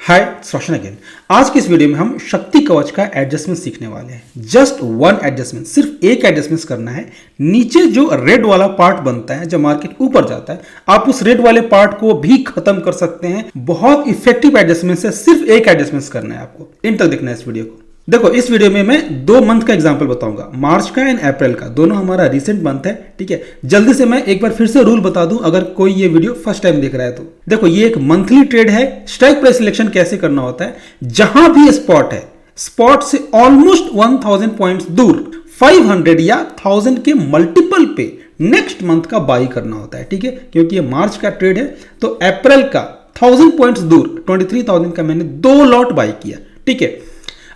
हाय रोशन again. आज की इस वीडियो में हम शक्ति कवच का एडजस्टमेंट सीखने वाले हैं। जस्ट वन एडजस्टमेंट, सिर्फ एक एडजस्टमेंट करना है। नीचे जो रेड वाला पार्ट बनता है, जब मार्केट ऊपर जाता है, आप उस रेड वाले पार्ट को भी खत्म कर सकते हैं। बहुत इफेक्टिव एडजस्टमेंट से सिर्फ एक एडजस्टमेंट करना है आपको। इन तक देखना है इस वीडियो को। देखो, इस वीडियो में मैं 2 मंथ का एग्जांपल बताऊंगा, मार्च का एंड अप्रैल का। दोनों हमारा रिसेंट मंथ है, ठीक है। जल्दी से मैं एक बार फिर से रूल बता दूं, अगर कोई ये वीडियो फर्स्ट टाइम देख रहा है तो। देखो, ये एक मंथली ट्रेड है। स्ट्राइक प्राइस सिलेक्शन कैसे करना होता है, जहां भी स्पॉट है, स्पॉट से ऑलमोस्ट 1000 पॉइंट्स दूर 500 या 1000 के मल्टीपल पे नेक्स्ट मंथ का बाई करना होता है, ठीक है। क्योंकि ये मार्च का ट्रेड है, तो अप्रैल का 1000 पॉइंट्स दूर 23,000 का मैंने 2 लॉट बाई किया, ठीक है।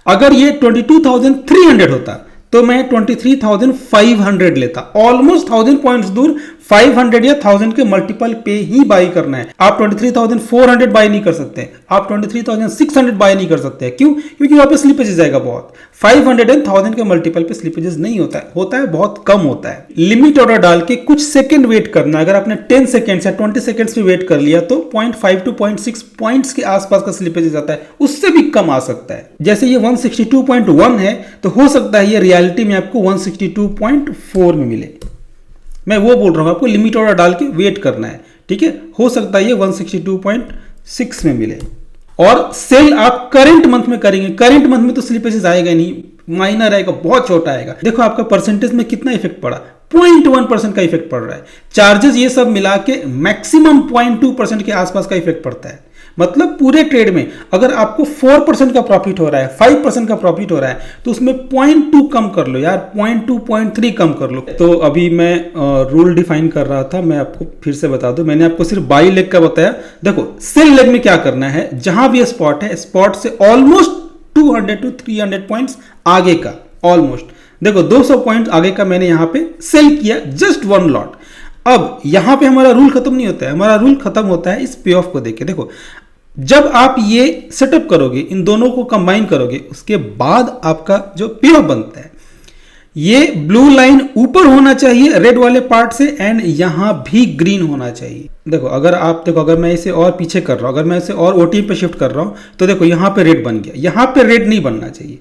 अगर ये 22,300 होता तो मैं 23,500 लेता। ऑलमोस्ट 1000 पॉइंट्स दूर 500 या 1000 के मल्टीपल पे ही बाई करना है। आप 23,400 बाई नहीं कर सकते, आप 23,600 बाई नहीं कर सकते। क्यों? क्योंकि वहां पे स्लिपेजेस जाएगा बहुत। 500 एंड 1000 के मल्टीपल पे स्लिपेजेस नहीं होता है बहुत कम होता है। लिमिट ऑर्डर डाल के कुछ सेकंड वेट करना। अगर आपने 10 सेकंड्स या 20 सेकंड्स पे वेट कर लिया तो 0.5 to 0.6 पॉइंट्स के आसपास का स्लिपेजेस आता है, उससे भी कम आ सकता है। जैसे ये 162.1 है, तो हो सकता है ये रियलिटी में आपको 162.4 में मिले। मैं वो बोल रहा हूं, आपको लिमिट ऑर्डर डाल के वेट करना है, ठीक है। हो सकता है ये 162.6 में मिले। और सेल आप करंट मंथ में करेंगे। करंट मंथ में तो स्लिपेजेस आएगा नहीं, माइनर आएगा, बहुत छोटा आएगा। देखो आपका परसेंटेज में कितना इफेक्ट पड़ा, 0.1% का इफेक्ट पड़ रहा है। चार्जेस ये सब मिला के मैक्सिमम 0.2% के आसपास का इफेक्ट पड़ता है। मतलब पूरे ट्रेड में अगर आपको 4% का प्रॉफिट हो रहा है, 5% का प्रॉफिट हो रहा है, तो उसमें 0.2 कम कर लो यार, 0.2 0.3 कम कर लो। तो अभी मैं रूल डिफाइन कर रहा था, मैं आपको फिर से बता दूं। मैंने आपको सिर्फ बाई लेग का बताया। देखो, सेल लेग में क्या करना है, जहां भी स्पॉट है, स्पॉट से ऑलमोस्ट 200 to 300 पॉइंट्स आगे का, ऑलमोस्ट देखो 200 पॉइंट आगे का मैंने यहां पे सेल किया, जस्ट 1 लॉट। अब यहां पे हमारा रूल खत्म नहीं होता है, हमारा रूल खत्म होता है इस पे ऑफ को देख के। देखो, जब आप ये सेटअप करोगे, इन दोनों को कंबाइन करोगे, उसके बाद आपका जो पे ऑफ बनता है, ये ब्लू लाइन ऊपर होना चाहिए रेड वाले पार्ट से, एंड यहां भी ग्रीन होना चाहिए। देखो, अगर मैं इसे और पीछे कर रहा हूं, अगर मैं इसे और ओटी पे शिफ्ट कर रहा हूं, तो देखो यहां पे रेड बन गया, यहां पे रेड नहीं बनना चाहिए।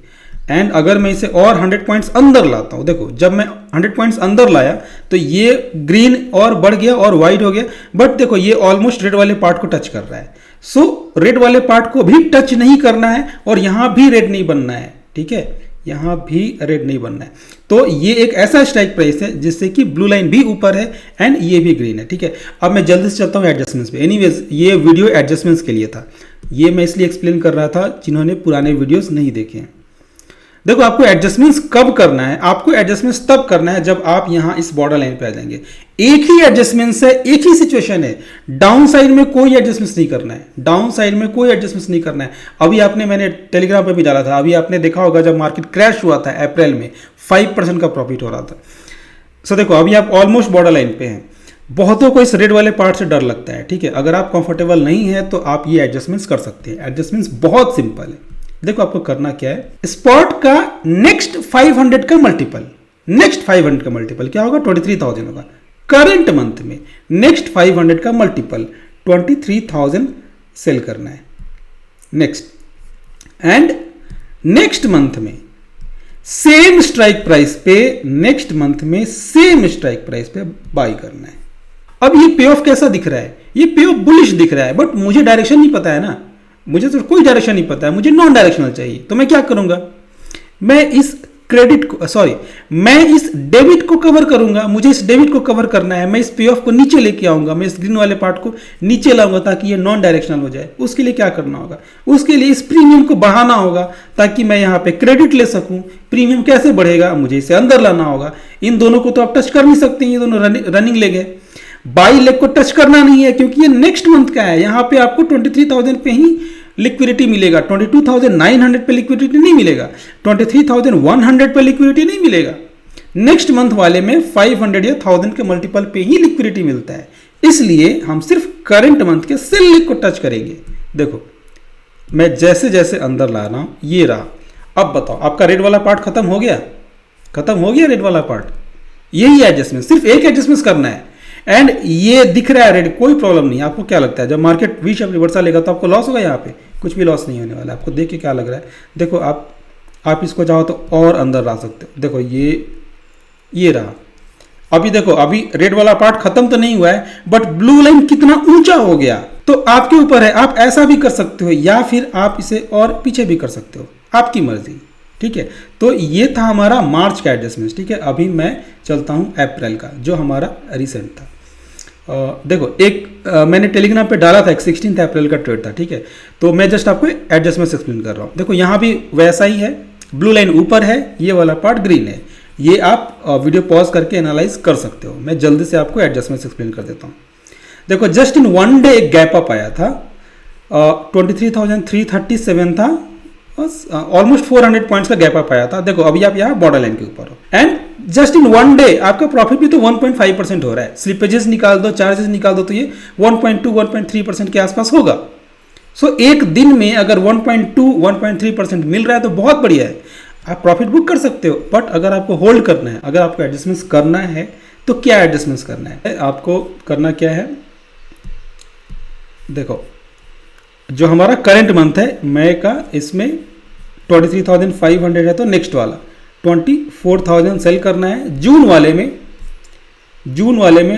एंड अगर मैं इसे और 100 पॉइंट्स अंदर लाता हूं, देखो जब मैं 100 पॉइंट्स अंदर लाया तो ये ग्रीन और बढ़ गया और व्हाइट हो गया, बट देखो ये ऑलमोस्ट रेड वाले पार्ट को टच कर रहा है। सो रेड वाले पार्ट को भी टच नहीं करना है, और यहां भी रेड नहीं बनना है, ठीक है। यहां भी रेड नहीं बनना है। तो ये एक ऐसा स्ट्राइक प्राइस है जिससे कि ब्लू लाइन भी ऊपर है एंड ये भी ग्रीन है, ठीक है। अब मैं जल्दी से चलता हूं एडजस्टमेंट्स पे। एनीवेज, ये वीडियो एडजस्टमेंट्स के लिए था, ये मैं इसलिए एक्सप्लेन कर रहा था जिन्होंने पुराने वीडियोस नहीं देखे हैं। देखो, आपको एडजस्टमेंट्स कब करना है, आपको एडजस्टमेंट्स तब करना है जब आप यहां इस बॉर्डर लाइन पे आ जाएंगे। एक ही एडजस्टमेंट्स है, एक ही सिचुएशन है। डाउन साइड में कोई एडजस्टमेंट्स नहीं करना है, डाउन साइड में कोई एडजस्टमेंट्स नहीं करना है। अभी मैंने टेलीग्राम पे भी डाला था, अभी आपने देखा होगा जब मार्केट क्रैश हुआ था अप्रैल में, 5% का प्रॉफिट हो रहा था। सो देखो, अभी आप ऑलमोस्ट बॉर्डर लाइन पे हैं। बहुतों को इस रेड वाले पार्ट से डर लगता है, ठीक है। अगर आप कंफर्टेबल नहीं है तो आप ये एडजस्टमेंट्स कर सकते हैं। एडजस्टमेंट्स बहुत सिंपल है। देखो, आपको करना क्या है, स्पॉट का नेक्स्ट 500 का मल्टीपल, नेक्स्ट 500 का मल्टीपल क्या होगा, 23,000 होगा। करंट मंथ में नेक्स्ट 500 का मल्टीपल 23,000 सेल करना है नेक्स्ट, एंड नेक्स्ट मंथ में सेम स्ट्राइक प्राइस पे, नेक्स्ट मंथ में सेम स्ट्राइक प्राइस पे बाई करना है। अब ये पे ऑफ कैसा दिख रहा है, ये पे ऑफ बुलिश दिख रहा है, बट मुझे डायरेक्शन नहीं पता है ना, मुझे तो कोई डायरेक्शन नहीं पता है, मुझे नॉन डायरेक्शनल चाहिए। तो मैं क्या करूंगा, मैं इस डेबिट को कवर करूंगा। मुझे इस डेबिट को कवर करना है, मैं इस पे ऑफ को नीचे लेके आऊंगा, मैं इस ग्रीन वाले पार्ट को नीचे लाऊंगा ताकि ये नॉन डायरेक्शनल हो जाए। उसके लिए क्या करना होगा, उसके लिए इस प्रीमियम को बढ़ाना होगा ताकि मैं यहां पे क्रेडिट ले सकूं। प्रीमियम कैसे बढ़ेगा, मुझे इसे अंदर लाना होगा। इन दोनों को तो आप टच कर नहीं सकते, ये दोनों रनिंग ले गए। बाई लेग को टच करना नहीं है क्योंकि ये नेक्स्ट मंथ का है। यहां पे आपको 23,000 पे ही लिक्विडिटी मिलेगा, 22,900 पे लिक्विडिटी नहीं मिलेगा, 23,100 पे लिक्विडिटी नहीं मिलेगा। नेक्स्ट मंथ वाले में 500 या 1000 के मल्टीपल पे ही लिक्विडिटी मिलता है। इसलिए हम सिर्फ करंट मंथ के सेल लेग को टच करेंगे। देखो, मैं जैसे जैसे अंदर ला रहा हूं, ये रहा। अब बताओ, आपका रेड वाला पार्ट खत्म हो गया, खत्म हो गया रेड वाला पार्ट। यही एडजस्टमेंट, सिर्फ एक एडजस्टमेंट करना है। एंड ये दिख रहा है रेड, कोई प्रॉब्लम नहीं। आपको क्या लगता है जब मार्केट वी शेप रिवर्सल लेगा तो आपको लॉस होगा? यहाँ पे कुछ भी लॉस नहीं होने वाला। आपको देख के क्या लग रहा है, देखो आप इसको चाहो तो और अंदर ला सकते हो। देखो ये रहा। अभी देखो, अभी रेड वाला पार्ट खत्म तो नहीं हुआ है, बट ब्लू लाइन कितना ऊंचा हो गया। तो आपके ऊपर है, आप ऐसा भी कर सकते हो या फिर आप इसे और पीछे भी कर सकते हो, आपकी मर्जी। ठीक है, तो ये था हमारा मार्च का एडजस्टमेंट। ठीक है, अभी मैं चलता हूं अप्रैल का, जो हमारा रिसेंट था। देखो मैंने टेलीग्राम पे डाला था, एक 16 अप्रैल का ट्रेड था। ठीक है, तो मैं जस्ट आपको एडजस्टमेंट एक्सप्लेन कर रहा हूँ। देखो यहाँ भी वैसा ही है, ब्लू लाइन ऊपर है, ये वाला पार्ट ग्रीन है। ये आप वीडियो पॉज करके एनालाइज कर सकते हो। मैं जल्दी से आपको एडजस्टमेंट एक्सप्लेन कर देता हूँ। देखो जस्ट इन वन डे एक गैप अप आया था, 23,337 था, ऑलमोस्ट 400 पॉइंट्स का गैप अप आया था। देखो अभी आप यहाँ बॉर्डर लाइन के ऊपर हो, and just in one day आपका प्रॉफिट भी तो 1.5% हो रहा है। स्लिपेजेस निकाल दो, चार्जेस निकाल दो, तो ये 1.2-1.3% के आसपास होगा। सो एक दिन में अगर 1.2-1.3% मिल रहा है तो बहुत बढ़िया है, आप प्रॉफिट बुक कर सकते हो। बट अगर आपको होल्ड करना है, अगर आपको एडजस्टमेंट्स करना है, तो क्या एडजस्टमेंट्स करना है, आपको करना क्या है। देखो जो हमारा करंट मंथ है मई का, इसमें 23,500 है, तो नेक्स्ट वाला 24,000 सेल करना है। जून वाले में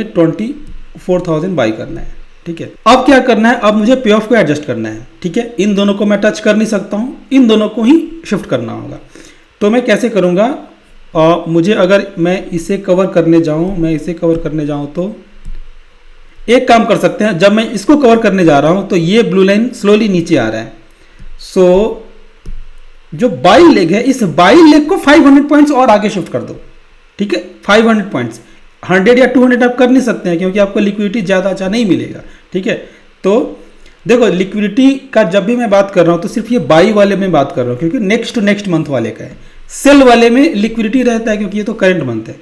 24,000 बाई करना है। ठीक है, अब क्या करना है, अब मुझे पे ऑफ को एडजस्ट करना है। ठीक है, इन दोनों को मैं टच कर नहीं सकता हूं, इन दोनों को ही शिफ्ट करना होगा। तो मैं कैसे करूंगा, मुझे अगर मैं इसे कवर करने जाऊं, तो एक काम कर सकते हैं, जब मैं इसको कवर करने जा रहा हूं तो ये ब्लू लाइन स्लोली नीचे आ रहा है। सो जो बाई लेग है, इस बाई लेग को 500 पॉइंट्स और आगे शिफ्ट कर दो। ठीक है, 500 पॉइंट्स, 100 या 200 आप कर नहीं सकते हैं, क्योंकि आपको लिक्विडिटी ज़्यादा अच्छा नहीं मिलेगा। ठीक है, तो देखो लिक्विडिटी का जब भी मैं बात कर रहा हूं तो सिर्फ ये बाई वाले में बात कर रहा हूं, क्योंकि नेक्स्ट टू नेक्स्ट मंथ वाले का है। सेल वाले में लिक्विडिटी रहता है, क्योंकि ये तो करंट मंथ है।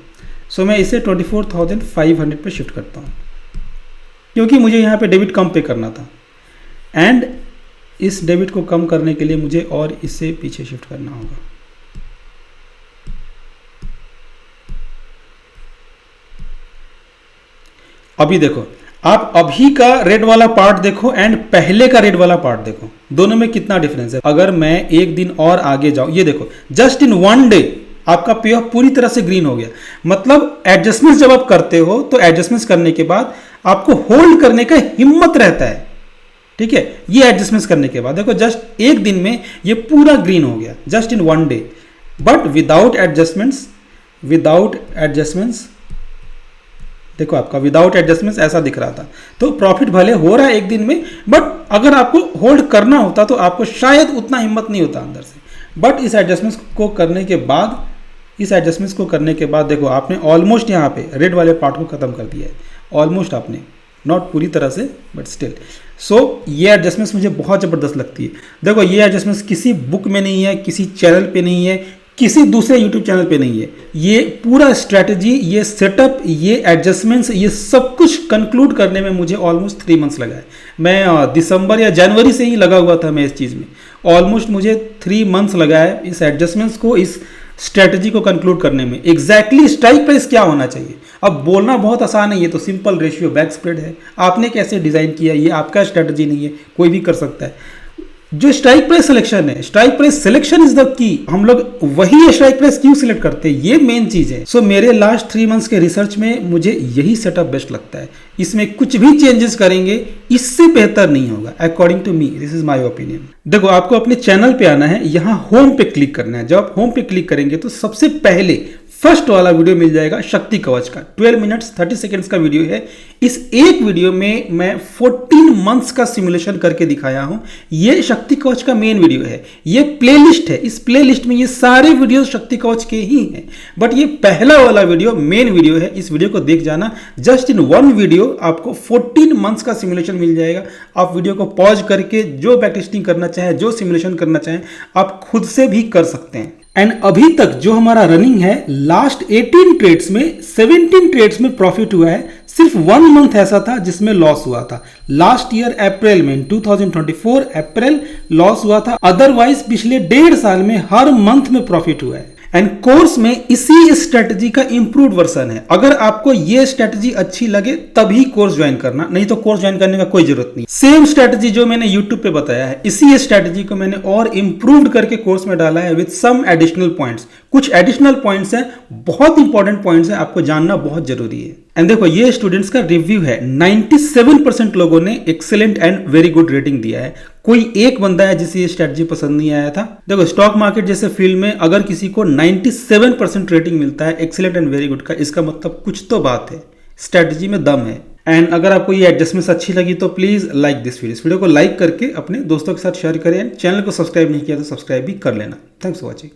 सो मैं इसे 24,500 पे शिफ्ट करता हूं, क्योंकि मुझे यहाँ पे डेबिट कम पे करना था, एंड इस डेबिट को कम करने के लिए मुझे और इससे पीछे शिफ्ट करना होगा। अभी देखो, आप अभी का रेड वाला पार्ट देखो एंड पहले का रेड वाला पार्ट देखो, दोनों में कितना डिफरेंस है। अगर मैं एक दिन और आगे जाऊं, ये देखो जस्ट इन वन डे आपका पे ऑफ पूरी तरह से ग्रीन हो गया। मतलब एडजस्टमेंट्स जब आप करते हो तो एडजस्टमेंट्स करने के बाद आपको होल्ड करने का हिम्मत रहता है। ठीक है, ये एडजस्टमेंट्स करने के बाद देखो जस्ट एक दिन में ये पूरा ग्रीन हो गया, just in one day. But without adjustments देखो आपका विदाउट एडजस्टमेंट्स ऐसा दिख रहा था। तो प्रॉफिट भले हो रहा है एक दिन में, बट अगर आपको होल्ड करना होता तो आपको शायद उतना हिम्मत नहीं होता अंदर से। बट इस एडजस्टमेंट्स को करने के बाद देखो आपने ऑलमोस्ट यहाँ पे रेड वाले पार्ट को खत्म कर दिया है, ऑलमोस्ट आपने, नॉट पूरी तरह से बट स्टिल। सो ये एडजस्टमेंट्स मुझे बहुत ज़बरदस्त लगती है। देखो ये एडजस्टमेंट्स किसी बुक में नहीं है, किसी चैनल पे नहीं है, किसी दूसरे यूट्यूब चैनल पे नहीं है। ये पूरा स्ट्रैटेजी, ये सेटअप, ये एडजस्टमेंट्स, ये सब कुछ कंक्लूड करने में मुझे ऑलमोस्ट 3 मंथ्स लगा है। मैं दिसंबर या जनवरी से ही लगा हुआ था मैं इस चीज़ में। ऑलमोस्ट मुझे 3 मंथ्स लगा है इस एडजस्टमेंट्स को, इस स्ट्रैटेजी को कंक्लूड करने में। एग्जैक्टली स्ट्राइक प्राइस क्या होना चाहिए, अब बोलना बहुत आसान है, ये तो सिंपल रेशियो बैक स्प्रेड है। आपने कैसे डिज़ाइन किया, ये आपका स्ट्रैटेजी नहीं है, कोई भी कर सकता है। जो स्ट्राइक प्राइस सिलेक्शन है, strike price selection is the key. हम लोग वही स्ट्राइक प्राइस क्यों सिलेक्ट करते हैं, ये मेन चीज है। सो मेरे लास्ट 3 मंथ्स के रिसर्च में मुझे यही सेटअप बेस्ट लगता है। इसमें कुछ भी चेंजेस करेंगे इससे बेहतर नहीं होगा, according to me, this is my opinion. देखो आपको अपने चैनल पे आना है, यहाँ होम पे क्लिक करना है। जब आप होम पे क्लिक करेंगे तो सबसे पहले फर्स्ट वाला वीडियो मिल जाएगा शक्ति कवच का, 12 मिनट्स 30 सेकेंड्स का वीडियो है। इस एक वीडियो में मैं 14 मंथ्स का सिमुलेशन करके दिखाया हूं। ये शक्ति कवच का मेन वीडियो है, ये प्लेलिस्ट है। इस प्लेलिस्ट में ये सारे वीडियो शक्ति कवच के ही हैं, बट ये पहला वाला वीडियो मेन वीडियो है। इस वीडियो को देख जाना, जस्ट इन वन वीडियो आपको 14 मंथ्स का सिमुलेशन मिल जाएगा। आप वीडियो को पॉज करके जो बैक टेस्टिंग करना चाहें, जो सिमुलेशन करना चाहें, आप खुद से भी कर सकते हैं। एंड अभी तक जो हमारा रनिंग है, लास्ट 18 ट्रेड्स में 17 ट्रेड्स में प्रॉफिट हुआ है। सिर्फ 1 मंथ ऐसा था जिसमें लॉस हुआ था, लास्ट ईयर अप्रैल में, 2024 अप्रैल लॉस हुआ था। अदरवाइज पिछले 1.5 साल में हर मंथ में प्रॉफिट हुआ है। एंड कोर्स में इसी स्ट्रेटजी का इंप्रूव्ड वर्जन है। अगर आपको ये स्ट्रेटजी अच्छी लगे तभी कोर्स ज्वाइन करना, नहीं तो कोर्स ज्वाइन करने का कोई जरूरत नहीं। सेम स्ट्रेटजी जो मैंने यूट्यूब पे बताया है, इसी स्ट्रेटजी को मैंने और इंप्रूव्ड करके कोर्स में डाला है विद सम एडिशनल पॉइंट्स। कुछ एडिशनल पॉइंट्स हैं, बहुत इंपॉर्टेंट पॉइंट्स हैं, आपको जानना बहुत जरूरी है। एंड देखो ये स्टूडेंट्स का रिव्यू है, 97% लोगों ने excellent and very good rating दिया है। कोई एक बंदा है जिसे ये स्ट्रेटजी पसंद नहीं आया था। देखो स्टॉक मार्केट जैसे फील्ड में अगर किसी को 97% रेटिंग मिलता है एक्सेलेंट एंड वेरी गुड का, इसका मतलब कुछ तो बात है, स्ट्रेटजी में दम है। एंड अगर आपको ये एडजस्टमेंट्स अच्छी लगी तो प्लीज लाइक दिस वीडियो। इस वीडियो को लाइक करके अपने दोस्तों के साथ शेयर करें। चैनल को सब्सक्राइब नहीं किया तो सब्सक्राइब भी कर लेना। Thanks for watching.